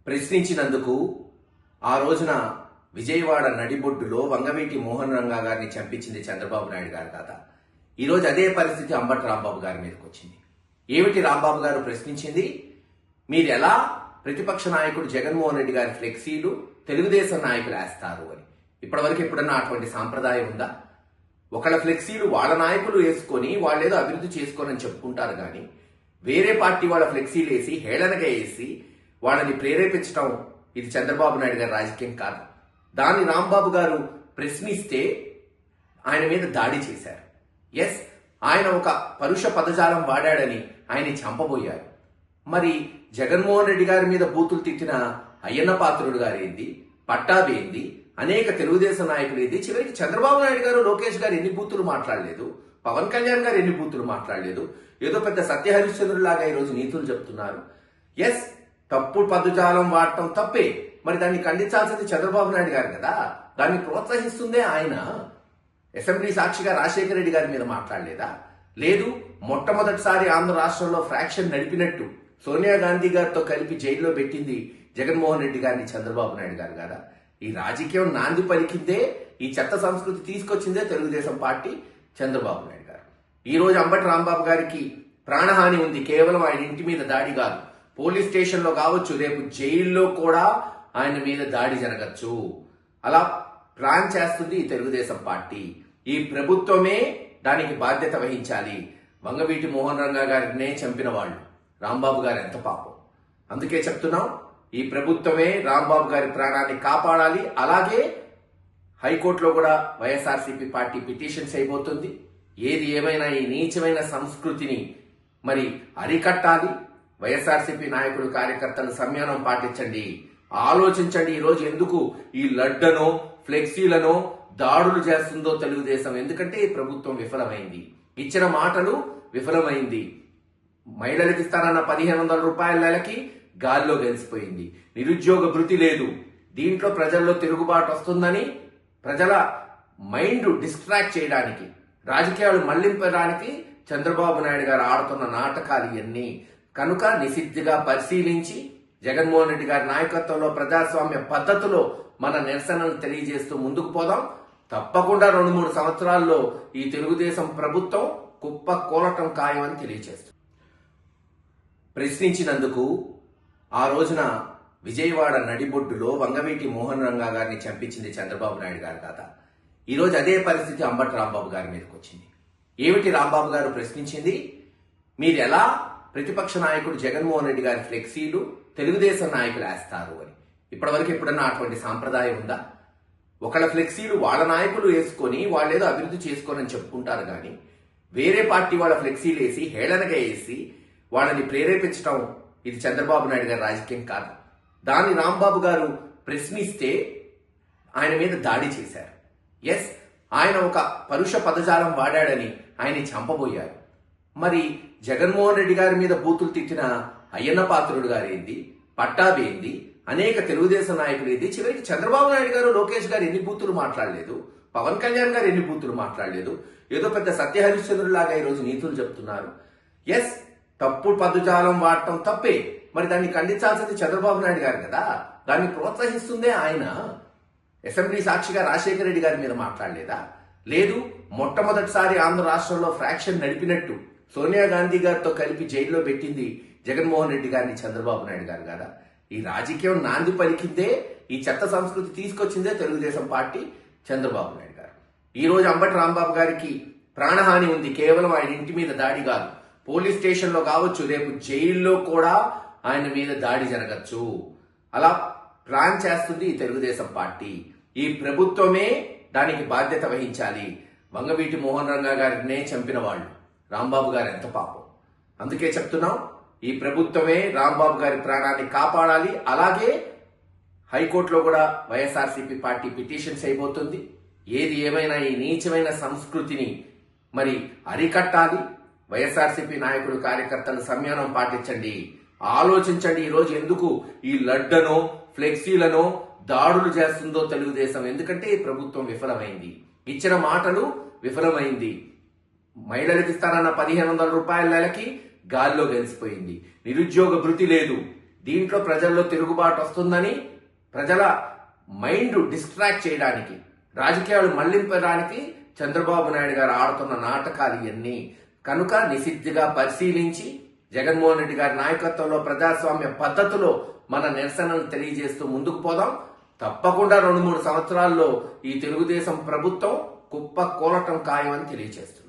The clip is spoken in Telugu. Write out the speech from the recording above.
ప్రశ్నించినందుకు ఆ రోజున విజయవాడ నడిబొడ్డులో వంగవీటి మోహన్ రంగా గారిని చంపించింది చంద్రబాబు నాయుడు గారు కాదా? ఈరోజు అదే పరిస్థితి అంబటి రాంబాబు గారి మీదకి వచ్చింది. ఏమిటి రాంబాబు గారు ప్రశ్నించింది? మీరు ఎలా ప్రతిపక్ష నాయకుడు జగన్మోహన్ రెడ్డి గారి ఫ్లెక్సీలు తెలుగుదేశం నాయకులు వేస్తారు అని. ఇప్పటివరకు ఎప్పుడన్నా అటువంటి సాంప్రదాయం ఉందా? ఒకళ్ళ ఫ్లెక్సీలు వాళ్ళ నాయకులు వేసుకొని వాళ్ళేదో అభివృద్ధి చేసుకోనని చెప్పుకుంటారు కానీ వేరే పార్టీ వాళ్ళ ఫ్లెక్సీలు వేసి హేళనగా వేసి వాళ్ళని ప్రేరేపించడం ఇది చంద్రబాబు నాయుడు గారి రాజకీయం కాదు. దాన్ని రాంబాబు గారు ప్రశ్నిస్తే ఆయన మీద దాడి చేశారు. ఎస్, ఆయన ఒక పరుష పదజాలం వాడాడని ఆయన్ని చంపబోయారు. మరి జగన్మోహన్ రెడ్డి గారి మీద బూతులు తిట్టిన అయ్యన్న పాత్రుడు గారు ఏంది, పట్టాభి ఏంది, అనేక తెలుగుదేశం నాయకులు ఏంది, చివరికి చంద్రబాబు నాయుడు గారు, లోకేష్ గారు ఎన్ని బూతులు మాట్లాడలేదు, పవన్ కళ్యాణ్ గారు ఎన్ని బూతులు మాట్లాడలేదు. ఏదో పెద్ద సత్యహరిశ్చంద్రులాగా ఈరోజు నీతులు చెప్తున్నారు. ఎస్, తప్పు పదజాలం వాడటం తప్పే. మరి దాన్ని ఖండించాల్సింది చంద్రబాబు నాయుడు గారు కదా. దాన్ని ప్రోత్సహిస్తుందే ఆయన. అసెంబ్లీ సాక్షిగా రాజశేఖర రెడ్డి గారి మీద మాట్లాడలేదా? లేదు, మొట్టమొదటిసారి ఆంధ్ర రాష్ట్రంలో ఫ్రాక్షన్ నడిపినట్టు సోనియా గాంధీ గారితో కలిపి జైల్లో పెట్టింది జగన్మోహన్ రెడ్డి గారిని చంద్రబాబు నాయుడు గారు కదా. ఈ రాజకీయం నాంది పలికిందే, ఈ చెత్త సంస్కృతి తీసుకొచ్చిందే తెలుగుదేశం పార్టీ, చంద్రబాబు నాయుడు గారు. ఈ రోజు అంబటి రాంబాబు గారికి ప్రాణహాని ఉంది. కేవలం ఆయన ఇంటి మీద దాడి కాదు, పోలీస్ స్టేషన్లో కావచ్చు, రేపు జైల్లో కూడా ఆయన మీద దాడి జరగచ్చు. అలా ప్లాన్ చేస్తుంది ఈ తెలుగుదేశం పార్టీ. ఈ ప్రభుత్వమే దానికి బాధ్యత వహించాలి. వంగవీటి మోహన్ రంగా గారినే చంపిన వాళ్ళు రాంబాబు గారు ఎంత పాపం. అందుకే చెప్తున్నాం, ఈ ప్రభుత్వమే రాంబాబు గారి ప్రాణాన్ని కాపాడాలి. అలాగే హైకోర్టులో కూడా వైఎస్ఆర్సీపీ పార్టీ పిటిషన్స్ అయిపోతుంది. ఏది ఏమైనా ఈ నీచమైన సంస్కృతిని మరి అరికట్టాలి. వైఎస్ఆర్సీపీ నాయకులు, కార్యకర్తలు సంయమనం పాటించండి, ఆలోచించండి. ఈరోజు ఎందుకు ఈ లడ్డనో ఫ్లెక్సీలను దాడులు చేస్తుందో తెలుగుదేశం? ఎందుకంటే ఈ ప్రభుత్వం విఫలమైంది, ఇచ్చిన మాటలు విఫలమైంది. మహిళలకు ఇస్తానన్న 1500 రూపాయల నెలకి గాల్లో గెలిచిపోయింది. నిరుద్యోగ భృతి లేదు. దీంట్లో ప్రజల్లో తిరుగుబాటు వస్తుందని ప్రజల మైండ్ డిస్ట్రాక్ట్ చేయడానికి, రాజకీయాలు మళ్లింపడానికి చంద్రబాబు నాయుడు గారు ఆడుతున్న నాటకాలు ఇవన్నీ. కనుక నిశిద్ధిగా పరిశీలించి జగన్మోహన్ రెడ్డి గారి నాయకత్వంలో ప్రజాస్వామ్య పద్ధతిలో మన నిరసనలు తెలియజేస్తూ ముందుకు పోదాం. తప్పకుండా 2-3 సంవత్సరాల్లో ఈ తెలుగుదేశం ప్రభుత్వం కుప్ప కూలటం ఖాయమని తెలియజేస్తుంది. ప్రశ్నించినందుకు ఆ రోజున విజయవాడ నడిబొడ్డులో వంగవీటి మోహన్ రంగా గారిని చంపించింది చంద్రబాబు నాయుడు గారు కాదా? ఈరోజు అదే పరిస్థితి అంబటి రాంబాబు గారి మీదకి వచ్చింది. ఏమిటి రాంబాబు గారు ప్రశ్నించింది? మీరు ఎలా ప్రతిపక్ష నాయకుడు జగన్మోహన్ రెడ్డి గారి ఫ్లెక్సీలు తెలుగుదేశం నాయకులు వేస్తారు అని. ఇప్పటివరకు ఎప్పుడన్నా అటువంటి సాంప్రదాయం ఉందా? ఒకళ్ళ ఫ్లెక్సీలు వాళ్ళ నాయకులు వేసుకొని వాళ్ళేదో అభివృద్ధి చేసుకోనని చెప్పుకుంటారు కానీ వేరే పార్టీ వాళ్ళ ఫ్లెక్సీలు వేసి హేళనగా వేసి వాళ్ళని ప్రేరేపించడం ఇది చంద్రబాబు నాయుడు గారి రాజకీయం కాదు. దాన్ని రాంబాబు గారు ప్రశ్నిస్తే ఆయన మీద దాడి చేశారు. ఎస్, ఆయన ఒక పరుష పదజాలం వాడాడని ఆయన్ని చంపబోయారు. మరి జగన్మోహన్ రెడ్డి గారి మీద బూతులు తిట్టిన అయ్యన్న పాత్రుడు గారు ఏంది, పట్టాభి ఏంది, అనేక తెలుగుదేశం నాయకులు ఏంది, చివరికి చంద్రబాబు నాయుడు గారు, లోకేష్ గారు ఎన్ని బూతులు మాట్లాడలేదు, పవన్ కళ్యాణ్ గారు ఎన్ని బూతులు మాట్లాడలేదు. ఏదో పెద్ద సత్యహరిశ్చంద్రులాగా ఈరోజు నీతులు చెప్తున్నారు. ఎస్, తప్పు పదజాలం వాడటం తప్పే. మరి దాన్ని ఖండించాల్సింది చంద్రబాబు నాయుడు గారు కదా. దాన్ని ప్రోత్సహిస్తుందే ఆయన. అసెంబ్లీ సాక్షిగా రాజశేఖర రెడ్డి గారి మీద మాట్లాడలేదా? లేదు, మొట్టమొదటిసారి ఆంధ్ర రాష్ట్రంలో ఫ్రాక్షన్ నడిపినట్టు సోనియా గాంధీ గారితో కలిపి జైల్లో పెట్టింది జగన్మోహన్ రెడ్డి గారిని చంద్రబాబు నాయుడు గారు కదా. ఈ రాజకీయం నాంది పలికిందే, ఈ చెత్త సంస్కృతి తీసుకొచ్చిందే తెలుగుదేశం పార్టీ, చంద్రబాబు నాయుడు గారు. ఈ రోజు అంబటి రాంబాబు గారికి ప్రాణహాని ఉంది. కేవలం ఆయన ఇంటి మీద దాడి కాదు, పోలీస్ స్టేషన్లో కావచ్చు, రేపు జైల్లో కూడా ఆయన మీద దాడి జరగచ్చు. అలా ప్లాన్ చేస్తుంది ఈ తెలుగుదేశం పార్టీ. ఈ ప్రభుత్వమే దానికి బాధ్యత వహించాలి. వంగవీటి మోహన్ రంగా గారినే చంపిన వాళ్ళు రాంబాబు గారు ఎంత పాపం. అందుకే చెప్తున్నాం, ఈ ప్రభుత్వమే రాంబాబు గారి ప్రాణాన్ని కాపాడాలి. అలాగే హైకోర్టులో కూడా వైఎస్ఆర్సీపీ పార్టీ పిటిషన్స్ అయిపోతుంది. ఏది ఏమైనా ఈ నీచమైన సంస్కృతిని మరి అరికట్టాలి. వైఎస్ఆర్సీపీ నాయకులు, కార్యకర్తలు సంయమనం పాటించండి, ఆలోచించండి. ఈరోజు ఎందుకు ఈ లడ్డనో ఫ్లెక్సీలను దాడులు చేస్తుందో తెలుగుదేశం? ఎందుకంటే ఈ ప్రభుత్వం విఫలమైంది, ఇచ్చిన మాటలు విఫలమైంది. మహిళలకు ఇస్తానన్న 1500 రూపాయల నెలకి గాల్లో గెలిచిపోయింది. నిరుద్యోగ భృతి లేదు. దీంట్లో ప్రజల్లో తిరుగుబాటు వస్తుందని ప్రజల మైండ్ డిస్ట్రాక్ట్ చేయడానికి, రాజకీయాలు మళ్లింపడానికి చంద్రబాబు నాయుడు గారు ఆడుతున్న నాటకాలు ఇవన్నీ. కనుక నిశిద్ధిగా పరిశీలించి జగన్మోహన్ రెడ్డి గారి నాయకత్వంలో ప్రజాస్వామ్య పద్ధతిలో మన నిరసనలు తెలియజేస్తూ ముందుకు పోదాం. తప్పకుండా 2-3 సంవత్సరాల్లో ఈ తెలుగుదేశం ప్రభుత్వం కుప్ప కూలటం ఖాయమని తెలియజేస్తుంది.